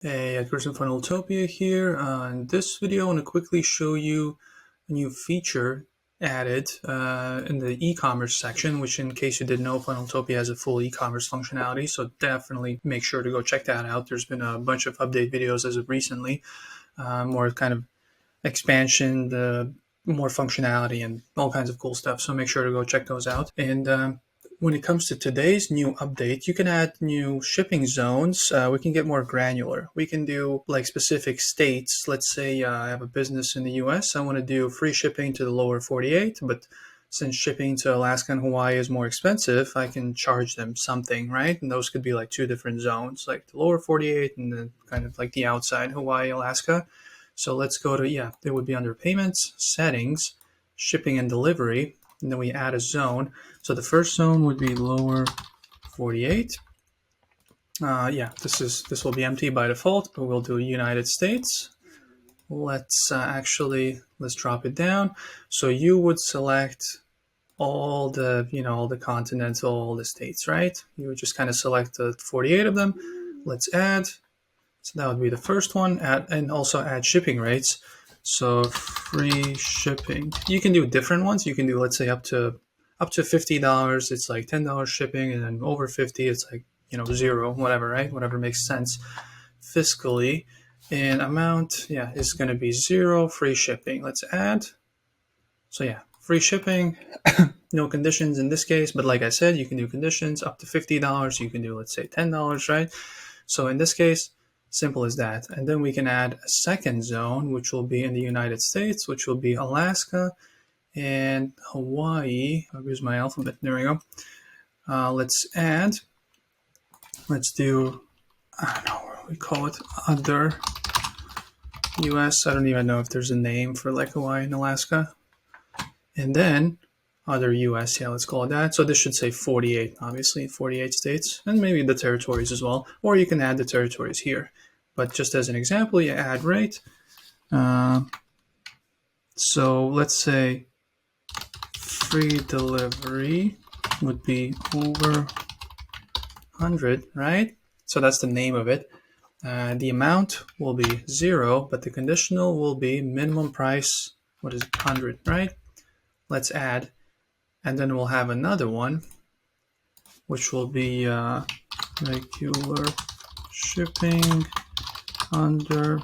Hey, Chris from Funneltopia here. In this video, I want to quickly show you a new feature added in the e-commerce section, which in case you didn't know, Funneltopia has a full e-commerce functionality, so definitely make sure to go check that out. There's been a bunch of update videos as of recently, more kind of expansion, more functionality, and all kinds of cool stuff, so make sure to go check those out. And when it comes to today's new update, you can add new shipping zones. We can get more granular. We can do like specific states. Let's say I have a business in the US. I want to do free shipping to the lower 48, but since shipping to Alaska and Hawaii is more expensive, I can charge them something, right? And those could be like two different zones, like the lower 48 and then kind of like the outside Hawaii, Alaska. So let's go to, it would be under payments, settings, shipping and delivery, and then we add a zone. So the first zone would be lower 48. This will be empty by default, but we'll do United States. Let's drop it down. So you would select all the continents, all the states, right? You would just kind of select the 48 of them. Let's add. So that would be the first one, and also add shipping rates. So free shipping. You can do different ones. You can do, let's say, up to $50. It's like $10 shipping, and then over 50, it's like zero, whatever, right? Whatever makes sense fiscally. And amount, is going to be zero. Free shipping. Let's add. So free shipping. No conditions in this case, but like I said, you can do conditions up to $50. You can do, let's say, $10, right? So in this case, simple as that. And then we can add a second zone, which will be in the United States, which will be Alaska and Hawaii. I'll use my alphabet. There we go. Let's do, I don't know what we call it, other US. I don't even know if there's a name for like Hawaii and Alaska. And then other US, let's call it that. So this should say 48, obviously, 48 states, and maybe the territories as well. Or you can add the territories here. But just as an example, you add rate. So let's say free delivery would be over 100, right? So that's the name of it. The amount will be 0, but the conditional will be minimum price, 100, right? Let's add. And then we'll have another one, which will be regular shipping under,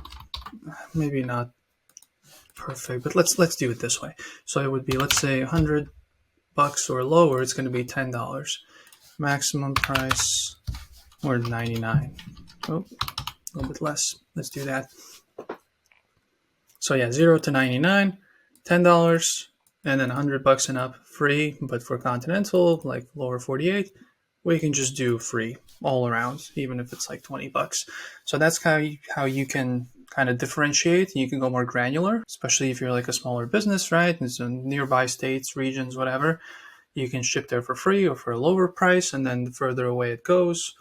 maybe not perfect, but let's do it this way. So it would be, let's say, $100 or lower. It's going to be $10. Maximum price or 99. Oh, a little bit less. Let's do that. So 0 to 99, $10. And then $100 and up, free. But for continental, like lower 48, we can just do free all around, even if it's like $20. So that's how you can kind of differentiate. You can go more granular, especially if you're like a smaller business, right? And so nearby states, regions, whatever, you can ship there for free or for a lower price. And then the further away it goes,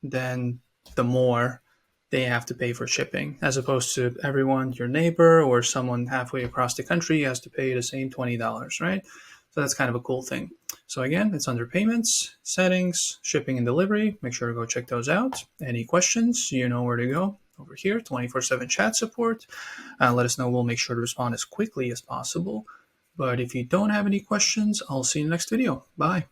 then the more they have to pay for shipping, as opposed to everyone, your neighbor or someone halfway across the country has to pay the same $20, right? So that's kind of a cool thing. So again, it's under payments, settings, shipping and delivery. Make sure to go check those out. Any questions, you know where to go. Over here, 24/7 chat support. Let us know. We'll make sure to respond as quickly as possible. But if you don't have any questions, I'll see you in the next video. Bye.